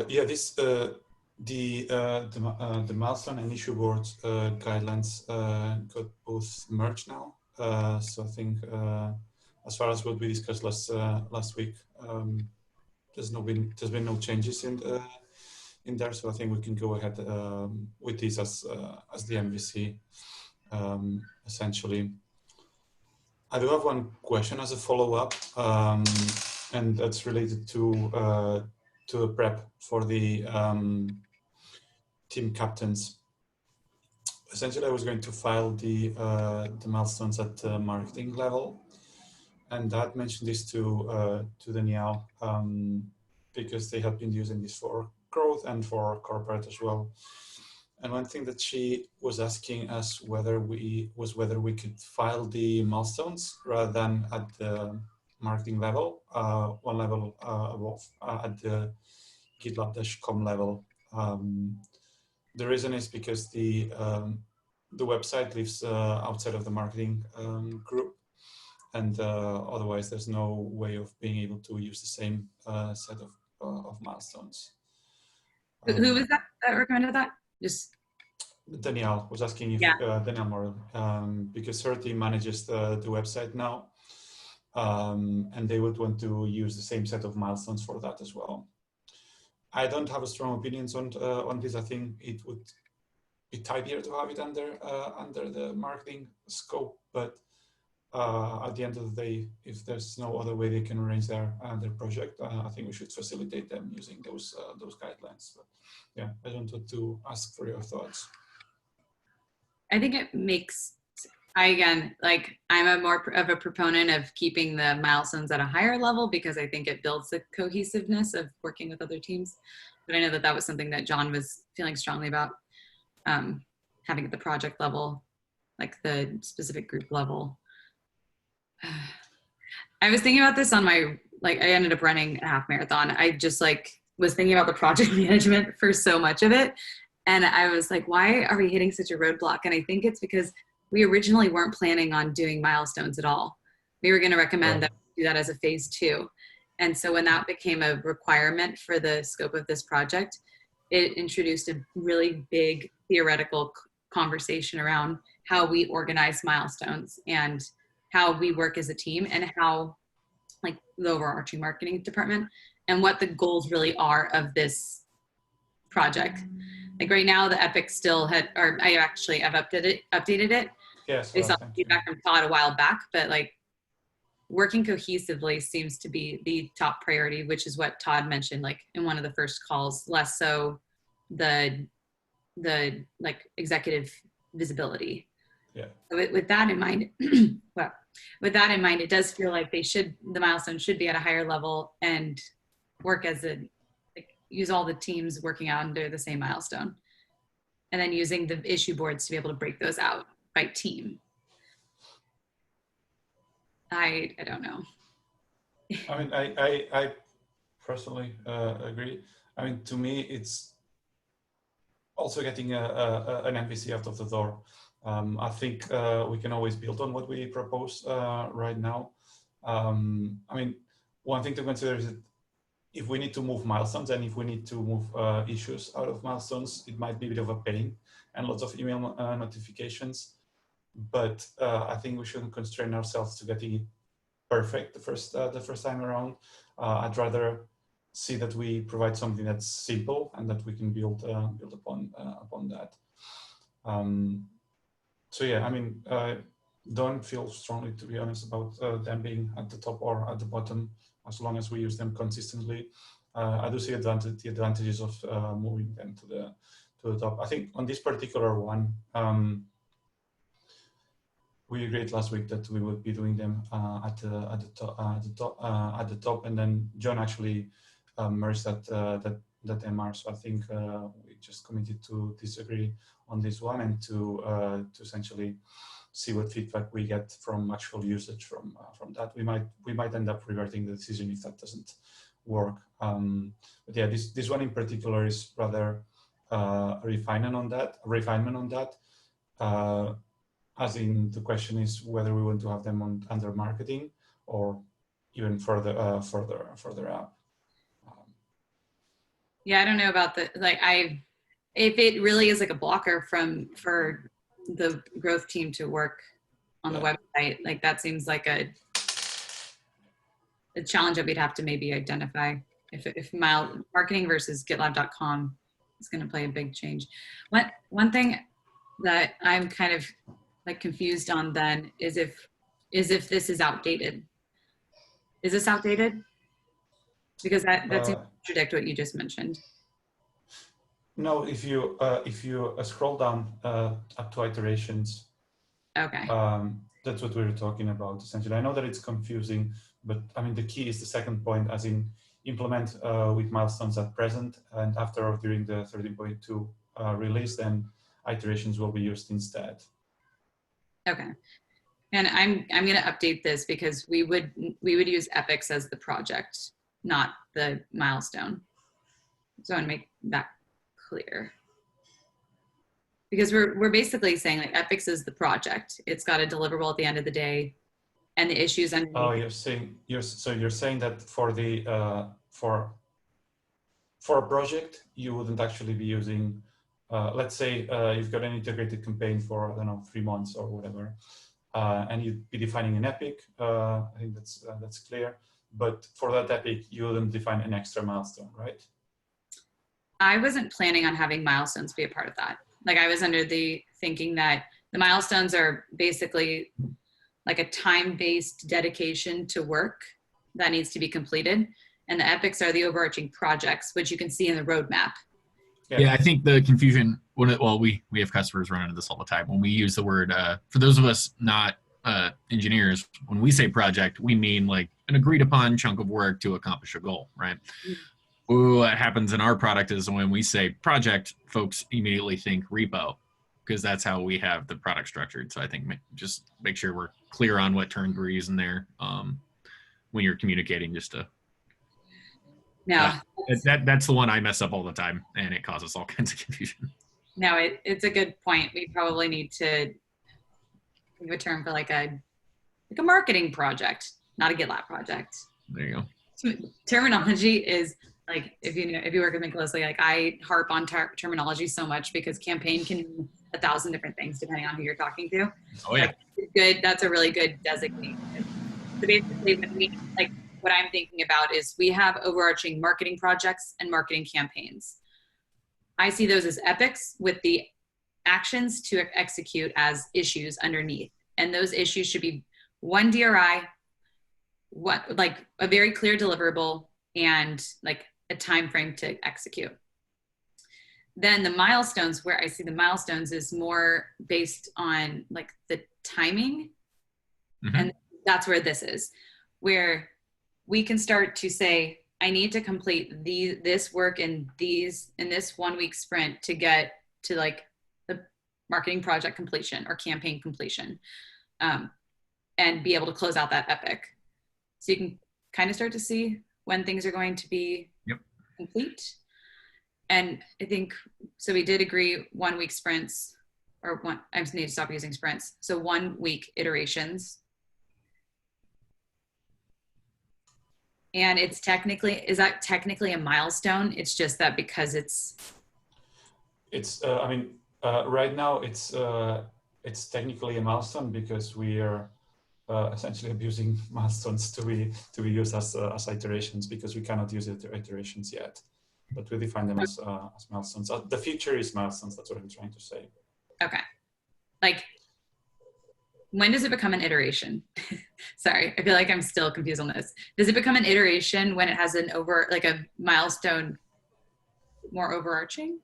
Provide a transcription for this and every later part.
Yeah, the milestone and issue board guidelines got both merged now. So I think as far as what we discussed last week, there's been no changes in there. So I think we can go ahead with this as the MVC essentially. I do have one question as a follow-up, and that's related to the prep for the team captains. Essentially, I was going to file the milestones at the marketing level, and I had mentioned this to Danielle because they have been using this for growth and for corporate as well. And one thing that she was asking us whether we could file the milestones rather than at the marketing level, one level above, at the GitLab-com level. The reason is because the website lives outside of the marketing group, and otherwise there's no way of being able to use the same set of milestones. Who was that recommended that? Just Danielle was asking if Danielle Morel, because her team manages the website now, and they would want to use the same set of milestones for that as well. I don't have a strong opinions on this. I think it would be tidier to have it under the marketing scope, but at the end of the day, if there's no other way they can arrange their project, I think we should facilitate them using those guidelines. But yeah, I don't want to ask for your thoughts. I think it makes, I'm a more of a proponent of keeping the milestones at a higher level because I think it builds the cohesiveness of working with other teams. But I know that was something that John was feeling strongly about, having at the project level, like the specific group level. I was thinking about this on I ended up running a half marathon. I just was thinking about the project management for so much of it. And I was like, why are we hitting such a roadblock? And I think it's because we originally weren't planning on doing milestones at all. We were going to recommend that we do that as a phase 2. And so when that became a requirement for the scope of this project, it introduced a really big theoretical conversation around how we organize milestones and how we work as a team and how the overarching marketing department and what the goals really are of this project. Right now, the Epic still I've updated it. Yes. I saw feedback from Todd a while back, but working cohesively seems to be the top priority, which is what Todd mentioned, in one of the first calls, less so the executive visibility. Yeah. So with that in mind, it does feel like the milestones should be at a higher level and work as use all the teams working out under the same milestone. And then using the issue boards to be able to break those out by team. I don't know. I mean, I personally agree. I mean, to me, it's also getting an MVC out of the door. I think we can always build on what we propose right now. I mean, one thing to consider is that if we need to move milestones and if we need to move issues out of milestones, it might be a bit of a pain and lots of email notifications. But I think we shouldn't constrain ourselves to getting it perfect the first time around. I'd rather see that we provide something that's simple and that we can build upon that. So yeah, I mean, don't feel strongly, to be honest, about them being at the top or at the bottom, as long as we use them consistently. I do see the advantages of moving them to the top. I think on this particular one, we agreed last week that we would be doing them at the top, and then John actually merged that MR. So I think we just committed to disagree on this one and to essentially see what feedback we get from actual usage from that. We might end up reverting the decision if that doesn't work. But yeah, this one in particular is rather a refinement on that. As in, the question is whether we want to have them under marketing or even further up. Yeah, I don't know about the like if it really is like a blocker for the growth team to work on the Yeah. website, like that seems like a challenge that we'd have to maybe identify if marketing versus GitLab.com is going to play a big change. One thing that I'm kind of like confused on then is if this is outdated. Is this outdated? Because that seems Uh, to contradict what you just mentioned. no, if you scroll down up to iterations, Okay. that's what we were talking about essentially. I know that it's confusing, but I mean the key is the second point, as in implement with milestones at present, and after or during the 13.2 release, then iterations will be used instead. Okay. And I'm going to update this because we would use epics as the project, not the milestone. So I want to make that clear. Because we're basically saying like epics is the project. It's got a deliverable at the end of the day, and the issues Oh, underneath. you're saying that for the for a project you wouldn't actually be using. Let's say you've got an integrated campaign for, I don't know, 3 months or whatever, and you'd be defining an epic. I think that's clear. But for that epic, you wouldn't define an extra milestone, right? I wasn't planning on having milestones be a part of that. Like I was under the thinking that the milestones are basically like a time-based dedication to work that needs to be completed. And the epics are the overarching projects, which you can see in the roadmap. Yeah, I think the confusion, well, we have customers run into this all the time. When we use the word, for those of us not engineers, when we say project, we mean like an agreed upon chunk of work to accomplish a goal, right? What happens in our product is when we say project, folks immediately think repo, because that's how we have the product structured. So I think just make sure we're clear on what terms we're using there when you're communicating, just to Now, that's the one I mess up all the time, and it causes all kinds of confusion. now it's a good point. We probably need to give a term for like a marketing project, not a GitLab project. There you go. Terminology is like if you work with me closely, like I harp on terminology so much because campaign can mean 1,000 different things depending on who you're talking to. Oh yeah, like, good. That's a really good designation. So basically, when we like what I'm thinking about is we have overarching marketing projects and marketing campaigns. I see those as epics with the actions to execute as issues underneath, and those issues should be one DRI, what like a very clear deliverable, and like a time frame to execute. Then the milestones, where I see the milestones is more based on like the timing. And that's where this is, where we can start to say, I need to complete this work in this 1 week sprint to get to like the marketing project completion or campaign completion, and be able to close out that epic. So you can kind of start to see when things are going to be complete. And I think, so we did agree 1 week sprints, or I just need to stop using sprints. So 1 week iterations. And is that technically a milestone? It's just that because I mean, right now it's technically a milestone because we are essentially abusing milestones to be used as iterations, because we cannot use iterations yet, but we define them as milestones. The future is milestones. That's what I'm trying to say. Okay. Like, when does it become an iteration? Sorry, I feel like I'm still confused on this. Does it become an iteration when it has a milestone more overarching?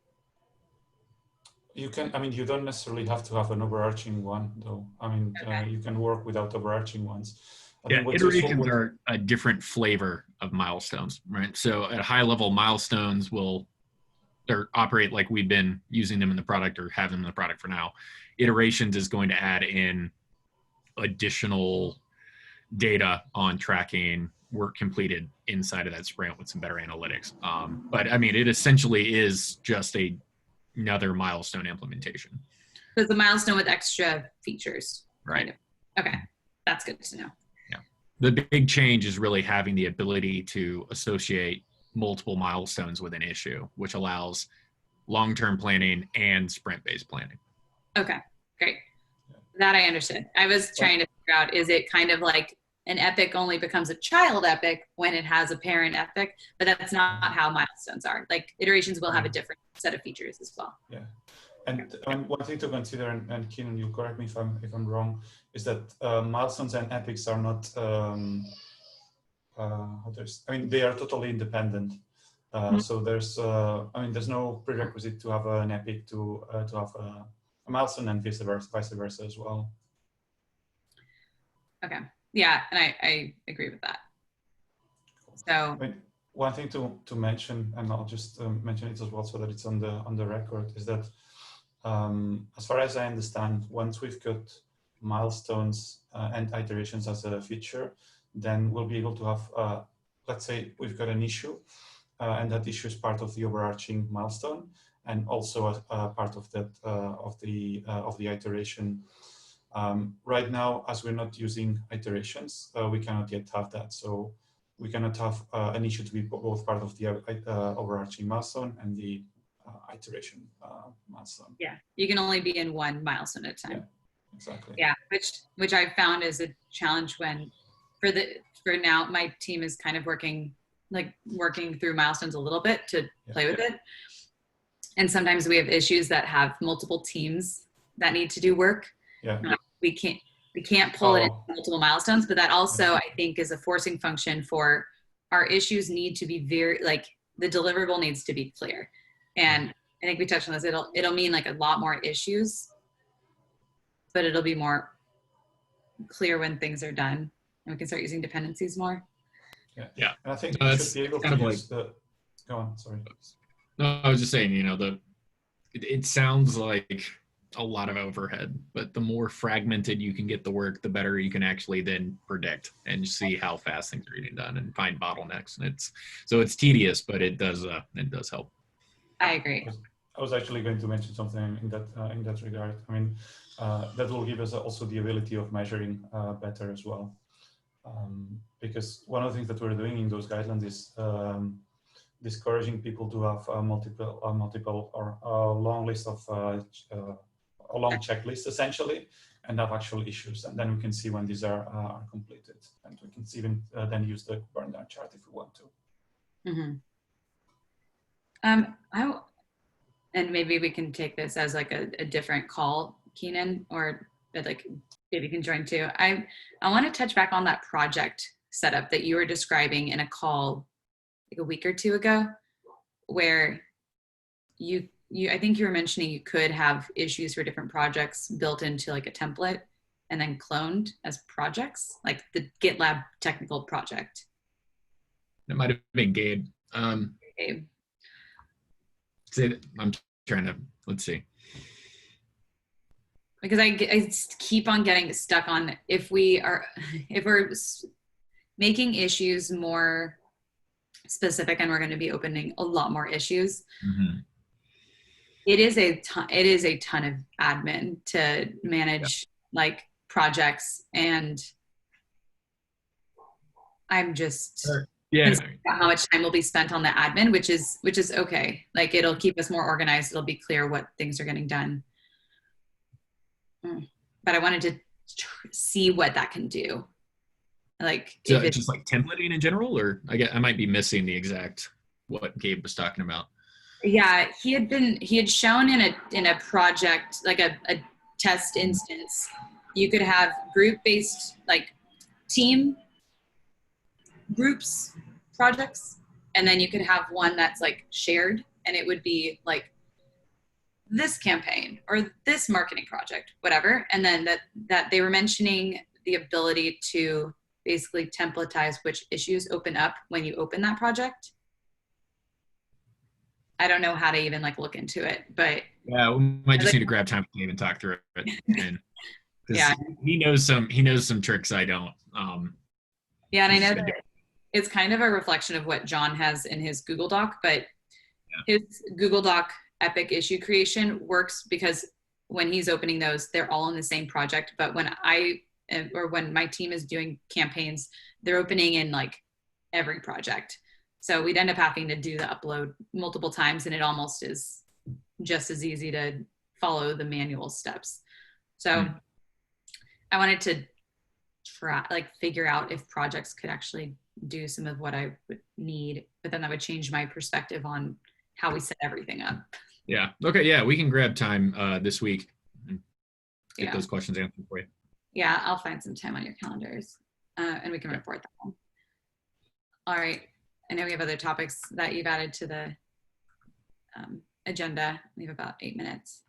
You can, I mean, you don't necessarily have to have an overarching one though. I mean, you can work without overarching ones. Iterations are a different flavor of milestones, right? So at a high level, milestones will operate like we've been using them in the product or have them in the product for now. Iterations is going to add in additional data on tracking work completed inside of that sprint with some better analytics. But I mean, it essentially is just another milestone implementation. So it's a milestone with extra features. Right. Kind of. Okay. That's good to know. Yeah. The big change is really having the ability to associate multiple milestones with an issue, which allows long-term planning and sprint-based planning. Okay, great. That I understood. I was trying to figure out, is it kind of like an epic only becomes a child epic when it has a parent epic, but that's not how milestones are. Like iterations will have a different set of features as well. Yeah. And one thing to consider, and Keenan, you correct me if I'm wrong, is that milestones and epics are not. They are totally independent. So there's no prerequisite to have an epic to have a milestone, and vice versa as well. Okay. Yeah, and I agree with that. So one thing to mention, and I'll just mention it as well so that it's on the record, is that as far as I understand, once we've got milestones and iterations as a feature, then we'll be able to have, let's say we've got an issue, and that issue is part of the overarching milestone, and also a part of that of the iteration. Right now, as we're not using iterations, we cannot yet have that. So we cannot have an issue to be both part of the overarching milestone and the iteration milestone. Yeah, you can only be in one milestone at a time. Yeah, exactly. Yeah, which I found is a challenge when, for now, my team is kind of working through milestones a little bit to play with it. And sometimes we have issues that have multiple teams that need to do work. Yeah. We can't pull it into multiple milestones, but that also I think is a forcing function for our issues need to be the deliverable needs to be clear. And I think we touched on this. It'll mean like a lot more issues, but it'll be more clear when things are done, and we can start using dependencies more. Yeah. And I think we should be able to use the. Go on. Sorry. No, I was just saying. It sounds like a lot of overhead, but the more fragmented you can get the work, the better you can actually then predict and see how fast things are getting done and find bottlenecks. And it's tedious, but it does help. I agree. I was actually going to mention something in that regard. I mean, that will give us also the ability of measuring better as well, because one of the things that we're doing in those guidelines is discouraging people to have multiple or a long list of a long checklist essentially, and have actual issues, and then we can see when these are completed, and we can even then use the burn down chart if we want to. Mm-hmm. And maybe we can take this as like a different call, Keenan, or like maybe you can join too. I want to touch back on that project setup that you were describing in a call like a week or two ago, where I think you were mentioning you could have issues for different projects built into like a template and then cloned as projects, like the GitLab technical project. That might have been Gabe. Gabe. I'm trying to, let's see. Because I keep on getting stuck on if we're making issues more specific and we're going to be opening a lot more issues. Mm-hmm. It is a ton of admin to manage like projects, and I'm just how much time will be spent on the admin, which is okay. Like it'll keep us more organized. It'll be clear what things are getting done. But I wanted to see what that can do. Like so just like templating in general, or I might be missing the exact what Gabe was talking about. Yeah, he had shown in a project, like a test instance, you could have group-based like team groups projects, and then you could have one that's like shared, and it would be like this campaign or this marketing project, whatever. And then that they were mentioning the ability to basically templatize which issues open up when you open that project. I don't know how to even like look into it, but yeah, we might just need to grab time to even talk through it. And yeah, he knows some tricks I don't. Yeah, and I know that it's kind of a reflection of what John has in his Google Doc, but his Google Doc Epic issue creation works because when he's opening those, they're all in the same project. But when when my team is doing campaigns, they're opening in like every project. So we'd end up having to do the upload multiple times, and it almost is just as easy to follow the manual steps. So I wanted to try, like, figure out if projects could actually do some of what I would need, but then that would change my perspective on how we set everything up. Yeah. Okay. Yeah, we can grab time this week and get those questions answered for you. Yeah, I'll find some time on your calendars, and we can report that one. All right. I know we have other topics that you've added to the agenda. We have about 8 minutes.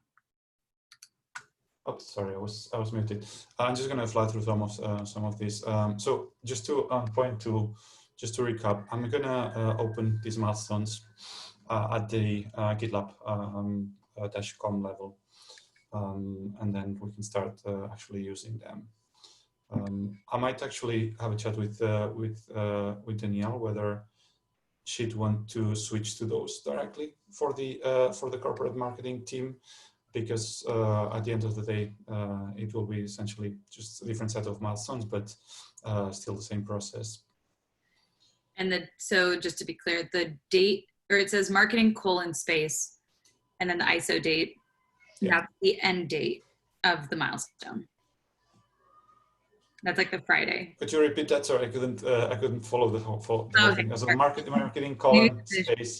Oh, sorry, I was muted. I'm just going to fly through some of these. So just to just to recap, I'm going to open these milestones at the GitLab -com level, and then we can start actually using them. I might actually have a chat with Danielle whether she'd want to switch to those directly for the corporate marketing team, because at the end of the day, it will be essentially just a different set of milestones, but still the same process. And so just to be clear, the date, or it says marketing : space, and then the ISO date, that's the end date of the milestone. That's like the Friday. Could you repeat that? Sorry, I couldn't follow the whole thing. So marketing : space.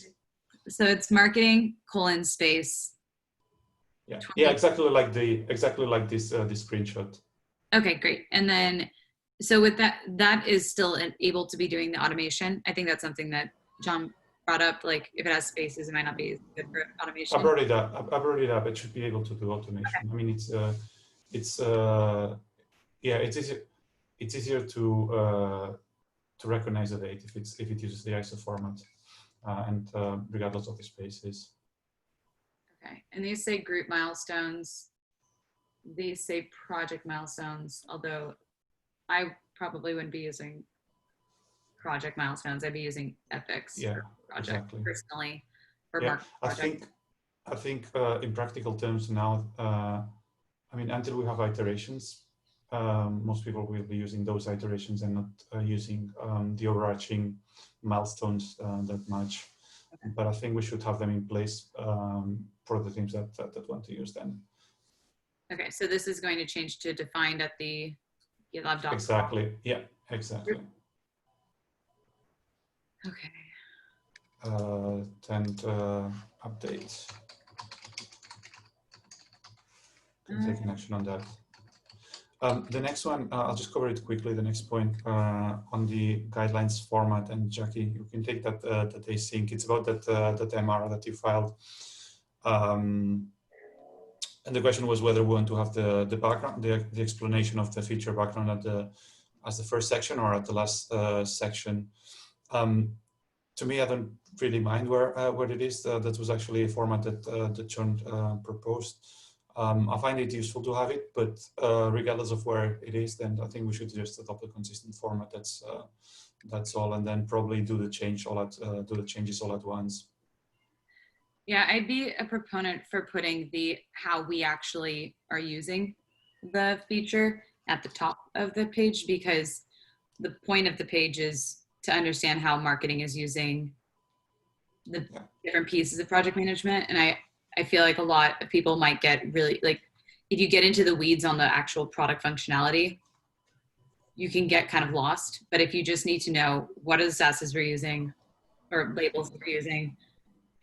So it's marketing : space. Yeah, exactly like this this screenshot. Okay, great. And then, so with that is still able to be doing the automation. I think that's something that John brought up. Like, if it has spaces, it might not be good for automation. I've brought it up. It should be able to do automation. Okay. I mean, it's easier to recognize the date if it uses the ISO format, and regardless of the spaces. Okay, and these say group milestones. These say project milestones, although I probably wouldn't be using project milestones. I'd be using epics for project personally. For I think in practical terms now, I mean, until we have iterations, most people will be using those iterations and not using the overarching milestones that much. Okay. But I think we should have them in place for the teams that want to use them. Okay, so this is going to change to defined at the GitLab.com. Exactly. Yeah, exactly. Okay. And update. Taking action on that. The next one, I'll just cover it quickly. The next point on the guidelines format, and Jackie, you can take that async. It's about that MR that you filed. And the question was whether we want to have the background, the explanation of the feature background as the first section or at the last section. To me, I don't really mind where it is. That was actually a format that John proposed. I find it useful to have it, but regardless of where it is, then I think we should just adopt a consistent format. That's all, and then probably do the changes all at once. Yeah, I'd be a proponent for putting how we actually are using the feature at the top of the page, because the point of the page is to understand how marketing is using the different pieces of project management. And I feel like a lot of people might get really, like, if you get into the weeds on the actual product functionality, you can get kind of lost. But if you just need to know what are the stasses we're using or labels we're using,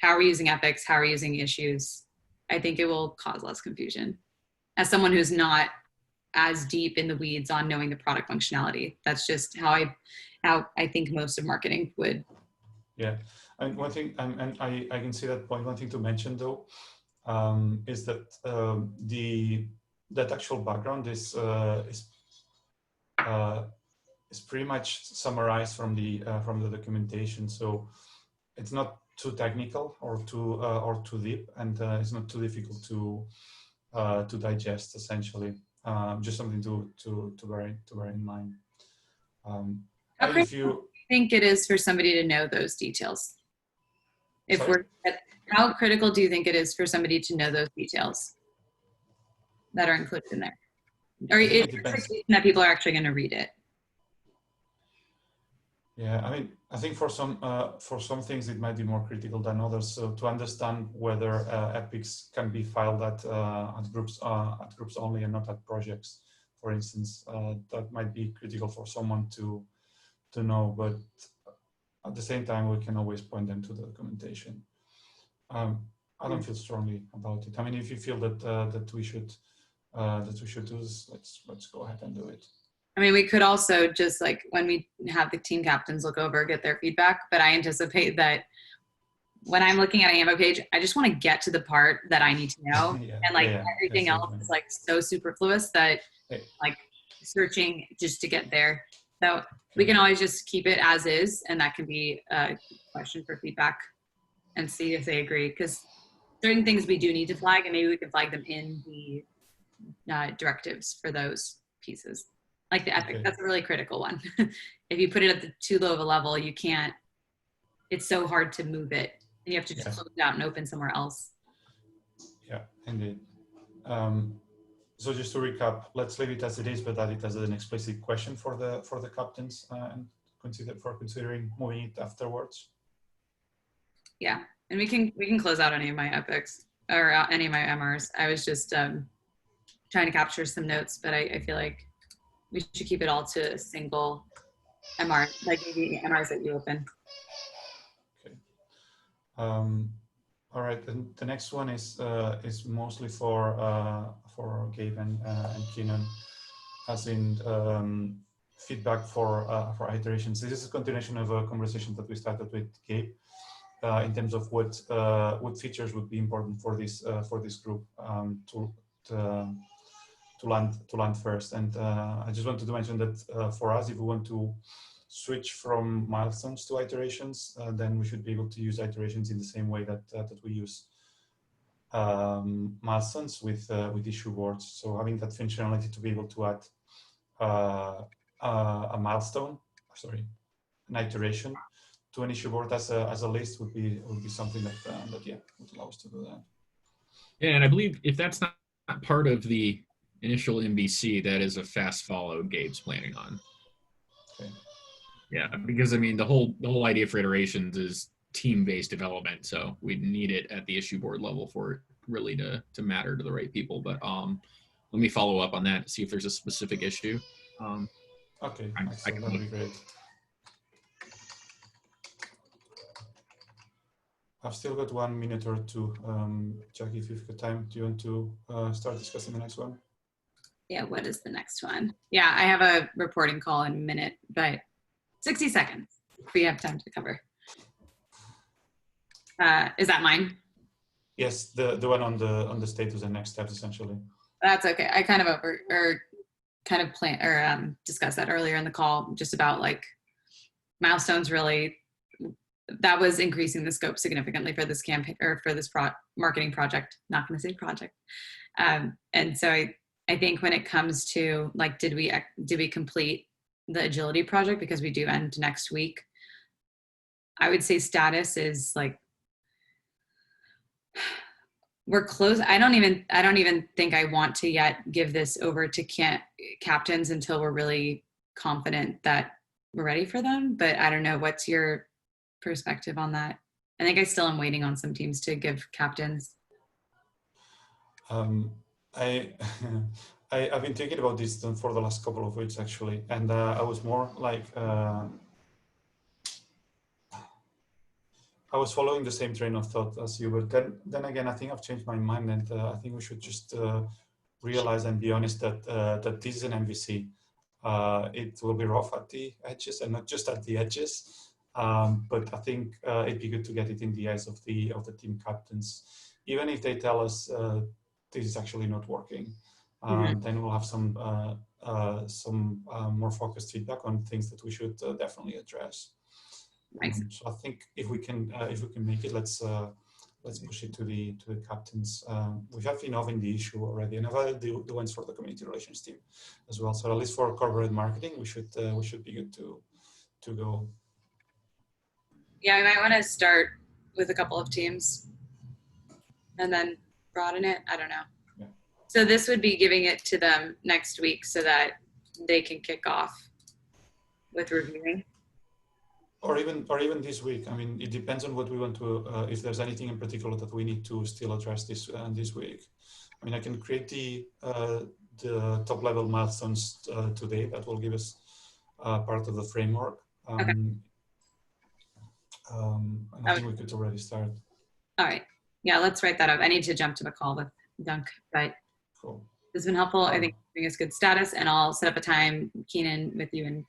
how are we using epics, how are we using issues, I think it will cause less confusion. As someone who's not as deep in the weeds on knowing the product functionality, that's just how I think most of marketing would. Yeah, and one thing, and I can see that point. One thing to mention though, is that that actual background is pretty much summarized from the documentation. So it's not too technical or too deep, and it's not too difficult to digest. Essentially, just something to bear in mind. How critical do you think it is for somebody to know those details? How critical do you think it is for somebody to know those details that are included in there? Or is it that people are actually going to read it? Yeah, I mean, I think for some things it might be more critical than others. So to understand whether epics can be filed at groups only and not at projects, for instance, that might be critical for someone to know. But at the same time, we can always point them to the documentation. I don't feel strongly about it. I mean, if you feel that we should do this, let's go ahead and do it. I mean, we could also just like when we have the team captains look over, get their feedback. But I anticipate that when I'm looking at a Ambo page, I just want to get to the part that I need to know. Yeah, And like yeah, everything else is like so superfluous that like searching just to get there. So we can always just keep it as is, and that can be a question for feedback and see if they agree. Because certain things we do need to flag, and maybe we can flag them in the directives for those pieces. Like the epic, that's a really critical one. If you put it at the too low of a level, you can't, it's so hard to move it. And you have to just close it out and open somewhere else. Yeah, indeed. So just to recap, let's leave it as it is, but add it as an explicit question for the captains and considering moving it afterwards. Yeah, and we can close out any of my epics or any of my MRs. I was just trying to capture some notes, but I feel like we should keep it all to a single MR, like maybe MRs that you open. Okay. All right. The next one is mostly for Gabe and Keenan, as in feedback for iterations. This is a continuation of a conversation that we started with Gabe in terms of what features would be important for this group to land first. And I just wanted to mention that for us, if we want to switch from milestones to iterations, then we should be able to use iterations in the same way that we use milestones with issue boards. So having that functionality to be able to add a milestone, an iteration to an issue board as a list would be something that would allow us to do that. Yeah, and I believe if that's not part of the initial MVC, that is a fast follow Gabe's planning on. Okay. Yeah, because I mean the whole idea for iterations is team-based development, so we need it at the issue board level for it really to matter to the right people. But let me follow up on that to see if there's a specific issue. Okay, excellent. That'd be great. I've still got 1 minute or two. Jackie, if you've got time, do you want to start discussing the next one? Yeah, what is the next one? Yeah, I have a reporting call in a minute, but 60 seconds if we have time to cover. Is that mine? Yes, the one on the status and next steps, essentially. That's okay. I kind of discussed that earlier in the call, just about like milestones. Really, that was increasing the scope significantly for this campaign or for this marketing project. Not going to say project. And so I think when it comes to like, did we complete the agility project, because we do end next week? I would say status is like, we're close. I don't even think I want to yet give this over to captains until we're really confident that we're ready for them. But I don't know. What's your perspective on that? I think I still am waiting on some teams to give captains. I've been thinking about this for the last couple of weeks, actually, and I was more like I was following the same train of thought as you, but then again, I think I've changed my mind, and I think we should just realize and be honest that that this is an MVC. It will be rough at the edges and not just at the edges, but I think it'd be good to get it in the eyes of the team captains, even if they tell us this is actually not working. Then we'll have some more focused feedback on things that we should definitely address. So I think if we can make it, let's push it to the captains. We have enough in the issue already, and I've added the ones for the community relations team as well. So at least for corporate marketing, we should be good to go. Yeah, I might want to start with a couple of teams and then broaden it. I don't know. Yeah. So this would be giving it to them next week so that they can kick off with reviewing. or even this week. I mean, it depends on what we want to. If there's anything in particular that we need to still address this week. I mean, I can create the top level milestones today. That will give us part of the framework. Okay. And I think we could already start. All right. Yeah, let's write that up. I need to jump to the call with Dunk, but Cool. this has been helpful. I think giving us good status, and I'll set up a time, Keenan, with you and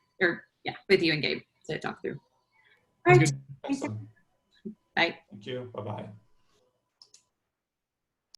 Gabe to talk through. All right. Sounds good. Excellent. Bye. Thank you. Bye-bye.